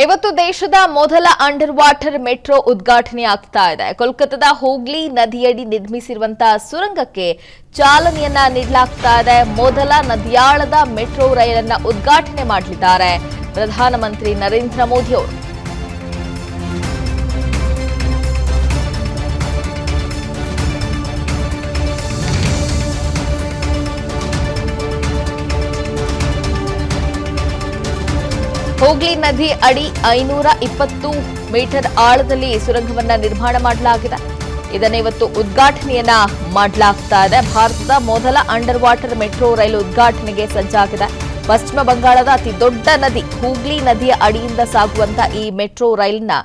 ಇವತ್ತು ದೇಶದ ಮೊದಲ ಅಂಡರ್ ವಾಟರ್ ಮೆಟ್ರೋ ಉದ್ಘಾಟನೆ ಆಗ್ತಾ ಇದೆ. ಕೋಲ್ಕತ್ತಾದ ಹೂಗ್ಲಿ ನದಿಯಡಿ ನಿರ್ಮಿಸಿರುವಂತಹ ಸುರಂಗಕ್ಕೆ ಚಾಲನೆಯನ್ನ ನೀಡಲಾಗ್ತಾ ಇದೆ. ಮೊದಲ ನದಿಯಾಳದ ಮೆಟ್ರೋ ರೈಲನ್ನ ಉದ್ಘಾಟನೆ ಮಾಡಲಿದ್ದಾರೆ ಪ್ರಧಾನಮಂತ್ರಿ ನರೇಂದ್ರ ಮೋದಿ ಅವರು. ಹೂಗ್ಲಿ ನದಿ ಅಡಿ 520 ಮೀಟರ್ ಆಳದಲ್ಲಿ ಸುರಂಗವನ್ನ ನಿರ್ಮಾಣ ಮಾಡಲಾಗಿದೆ. ಇದನ್ನ ಇವತ್ತು ಉದ್ಘಾಟನೆಯನ್ನ ಮಾಡಲಾಗ್ತಾ ಇದೆ. ಭಾರತದ ಮೊದಲ ಅಂಡರ್ ವಾಟರ್ ಮೆಟ್ರೋ ರೈಲು ಉದ್ಘಾಟನೆಗೆ ಸಜ್ಜಾಗಿದೆ. ಪಶ್ಚಿಮ ಬಂಗಾಳದ ಅತಿ ದೊಡ್ಡ ನದಿ ಹೂಗ್ಲಿ ನದಿಯ ಅಡಿಯಿಂದ ಸಾಗುವಂತ ಈ ಮೆಟ್ರೋ ರೈಲನ್ನ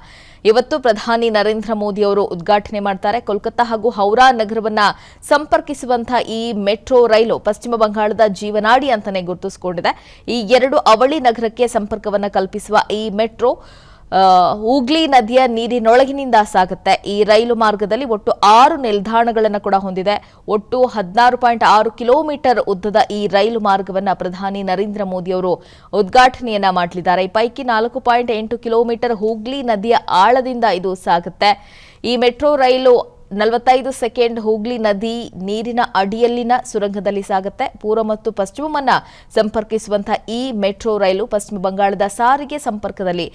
ಇವತ್ತು ಪ್ರಧಾನಿ ನರೇಂದ್ರ ಮೋದಿ ಅವರು ಉದ್ಘಾಟನೆ ಮಾಡ್ತಾರೆ. ಕೋಲ್ಕತ್ತಾ ಹಾಗೂ ಹೌರಾ ನಗರವನ್ನ ಸಂಪರ್ಕಿಸುವಂತಹ ಈ ಮೆಟ್ರೋ ರೈಲು ಪಶ್ಚಿಮ ಬಂಗಾಳದ ಜೀವನಾಡಿ ಅಂತಾನೆ ಗುರುತಿಸಿಕೊಂಡಿದೆ. ಈ ಎರಡು ಅವಳಿ ನಗರಕ್ಕೆ ಸಂಪರ್ಕವನ್ನ ಕಲ್ಪಿಸುವ ಈ ಮೆಟ್ರೋ ಹೂಗ್ಲಿ ನದಿಯ ನೀರಿನೊಳಗಿನಿಂದ ಸಾಗುತ್ತೆ. ಈ ರೈಲು ಮಾರ್ಗದಲ್ಲಿ ಒಟ್ಟು 6 ನಿಲ್ದಾಣಗಳನ್ನು ಕೂಡ ಹೊಂದಿದೆ. ಒಟ್ಟು 16.6 ಕಿಲೋಮೀಟರ್ ಉದ್ದದ ಈ ರೈಲು ಮಾರ್ಗವನ್ನು ಪ್ರಧಾನಿ ನರೇಂದ್ರ ಮೋದಿ ಅವರು ಉದ್ಘಾಟನೆಯನ್ನ ಮಾಡಲಿದ್ದಾರೆ. ಈ ಪೈಕಿ 4.8 ಕಿಲೋಮೀಟರ್ ಹೂಗ್ಲಿ ನದಿಯ ಆಳದಿಂದ ಇದು ಸಾಗುತ್ತೆ. ಈ ಮೆಟ್ರೋ ರೈಲು 45 ಸೆಕೆಂಡ್ ಹೂಗ್ಲಿ ನದಿ ನೀರಿನ ಅಡಿಯಲ್ಲಿನ ಸುರಂಗದಲ್ಲಿ ಸಾಗುತ್ತೆ. ಪೂರ್ವ ಮತ್ತು ಪಶ್ಚಿಮವನ್ನ ಸಂಪರ್ಕಿಸುವಂತಹ ಈ ಮೆಟ್ರೋ ರೈಲು ಪಶ್ಚಿಮ ಬಂಗಾಳದ ಸಾರಿಗೆ ಸಂಪರ್ಕದಲ್ಲಿ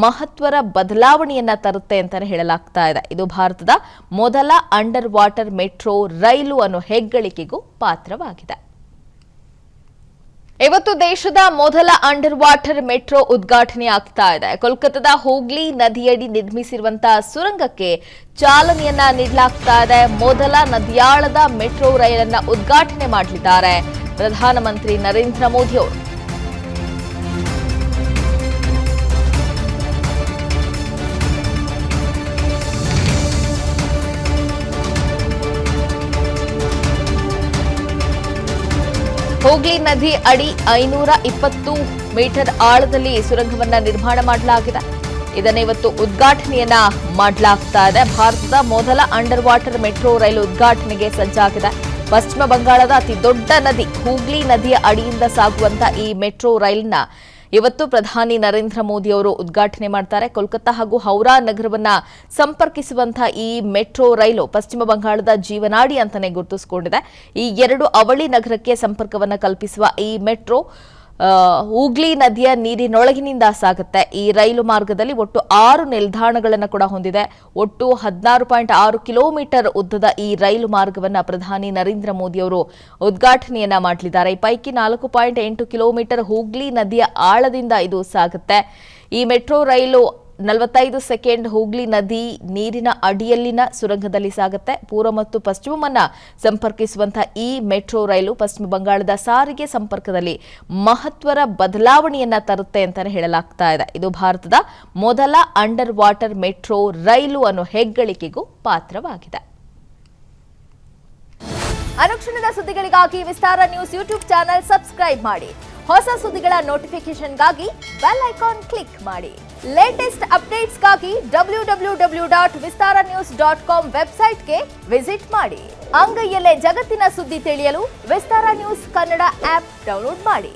ಮಹತ್ವದ ಬದಲಾವಣೆಯನ್ನ ತರುತ್ತೆ ಅಂತಾನೆ ಹೇಳಲಾಗ್ತಾ ಇದೆ. ಇದು ಭಾರತದ ಮೊದಲ ಅಂಡರ್ ವಾಟರ್ ಮೆಟ್ರೋ ರೈಲು ಅನ್ನೋ ಹೆಗ್ಗಳಿಕೆಗೂ ಪಾತ್ರವಾಗಿದೆ. ಇವತ್ತು ದೇಶದ ಮೊದಲ ಅಂಡರ್ ವಾಟರ್ ಮೆಟ್ರೋ ಉದ್ಘಾಟನೆ ಆಗ್ತಾ ಇದೆ. ಕೋಲ್ಕತ್ತಾದ ಹೂಗ್ಲಿ ನದಿಯಡಿ ನಿರ್ಮಿಸಿರುವಂತಹ ಸುರಂಗಕ್ಕೆ ಚಾಲನೆಯನ್ನ ನೀಡಲಾಗ್ತಾ ಇದೆ. ಮೊದಲ ನದಿಯಾಳದ ಮೆಟ್ರೋ ರೈಲನ್ನ ಉದ್ಘಾಟನೆ ಮಾಡಲಿದ್ದಾರೆ ಪ್ರಧಾನಮಂತ್ರಿ ನರೇಂದ್ರ ಮೋದಿ ಅವರು. ಹೂಗ್ಲಿ ನದಿ ಅಡಿ 520 ಮೀಟರ್ ಆಳದಲ್ಲಿ ಸುರಂಗವನ್ನ ನಿರ್ಮಾಣ ಮಾಡಲಾಗಿದೆ. ಇದನ್ನ ಇವತ್ತು ಉದ್ಘಾಟನೆಯನ್ನ ಮಾಡಲಾಗ್ತಾ ಇದೆ. ಭಾರತದ ಮೊದಲ ಅಂಡರ್ ವಾಟರ್ ಮೆಟ್ರೋ ರೈಲು ಉದ್ಘಾಟನೆಗೆ ಸಜ್ಜಾಗಿದೆ. ಪಶ್ಚಿಮ ಬಂಗಾಳದ ಅತಿ ದೊಡ್ಡ ನದಿ ಹೂಗ್ಲಿ ನದಿಯ ಅಡಿಯಿಂದ ಸಾಗುವಂತ ಈ ಮೆಟ್ರೋ ರೈಲನ್ನ ಇವತ್ತು ಪ್ರಧಾನಿ ನರೇಂದ್ರ ಮೋದಿ ಅವರು ಉದ್ಘಾಟನೆ ಮಾಡ್ತಾರೆ. ಕೋಲ್ಕತ್ತಾ ಹಾಗೂ ಹೌರಾ ನಗರವನ್ನ ಸಂಪರ್ಕಿಸುವಂತಹ ಈ ಮೆಟ್ರೋ ರೈಲು ಪಶ್ಚಿಮ ಬಂಗಾಳದ ಜೀವನಾಡಿ ಅಂತಾನೆ ಗುರುತಿಸಿಕೊಂಡಿದೆ. ಈ ಎರಡು ಅವಳಿ ನಗರಕ್ಕೆ ಸಂಪರ್ಕವನ್ನ ಕಲ್ಪಿಸುವ ಈ ಮೆಟ್ರೋ ಹೂಗ್ಲಿ ನದಿಯ ನೀರಿನೊಳಗಿನಿಂದ ಸಾಗುತ್ತೆ. ಈ ರೈಲು ಮಾರ್ಗದಲ್ಲಿ ಒಟ್ಟು 6 ನಿಲ್ದಾಣಗಳನ್ನು ಕೂಡ ಹೊಂದಿದೆ. ಒಟ್ಟು 16.6 ಕಿಲೋಮೀಟರ್ ಉದ್ದದ ಈ ರೈಲು ಮಾರ್ಗವನ್ನು ಪ್ರಧಾನಿ ನರೇಂದ್ರ ಮೋದಿ ಅವರು ಉದ್ಘಾಟನೆಯನ್ನ ಮಾಡಲಿದ್ದಾರೆ. ಈ ಪೈಕಿ 4.8 ಕಿಲೋಮೀಟರ್ ಹೂಗ್ಲಿ ನದಿಯ ಆಳದಿಂದ ಇದು ಸಾಗುತ್ತೆ. ಈ ಮೆಟ್ರೋ ರೈಲು 45 ಸೆಕೆಂಡ್ ಹೂಗ್ಲಿ ನದಿ ನೀರಿನ ಅಡಿಯಲ್ಲಿನ ಸುರಂಗದಲ್ಲಿ ಸಾಗುತ್ತೆ. ಪೂರ್ವ ಮತ್ತು ಪಶ್ಚಿಮವನ್ನ ಸಂಪರ್ಕಿಸುವಂತಹ ಈ ಮೆಟ್ರೋ ರೈಲು ಪಶ್ಚಿಮ ಬಂಗಾಳದ ಸಾರಿಗೆ ಸಂಪರ್ಕದಲ್ಲಿ ಮಹತ್ವದ ಬದಲಾವಣೆಯನ್ನ ತರುತ್ತೆ ಅಂತಾನೆ ಹೇಳಲಾಗ್ತಾ ಇದೆ. ಇದು ಭಾರತದ ಮೊದಲ ಅಂಡರ್ ವಾಟರ್ ಮೆಟ್ರೋ ರೈಲು ಅನ್ನೋ ಹೆಗ್ಗಳಿಕೆಗೂ ಪಾತ್ರವಾಗಿದೆ. ಅನುಕ್ಷಣದ ಸುದ್ದಿಗಳಿಗಾಗಿ ವಿಸ್ತಾರ ನ್ಯೂಸ್ ಯೂಟ್ಯೂಬ್ ಚಾನೆಲ್ ಸಬ್ಸ್ಕ್ರೈಬ್ ಮಾಡಿ. ಹೊಸ ಸುದ್ದಿಗಳ ನೋಟಿಫಿಕೇಶನ್ಗಾಗಿ ಬೆಲ್ ಐಕಾನ್ ಕ್ಲಿಕ್ ಮಾಡಿ. ಲೇಟೆಸ್ಟ್ ಅಪ್ಡೇಟ್ಸ್ಗಾಗಿ www.vistaranews.com ವೆಬ್ಸೈಟ್ಗೆ ವಿಸಿಟ್ ಮಾಡಿ. ಅಂಗೈಯಲ್ಲೇ ಜಗತ್ತಿನ ಸುದ್ದಿ ತಿಳಿಯಲು ವಿಸ್ತಾರ ನ್ಯೂಸ್ ಕನ್ನಡ ಆಪ್ ಡೌನ್ಲೋಡ್ ಮಾಡಿ.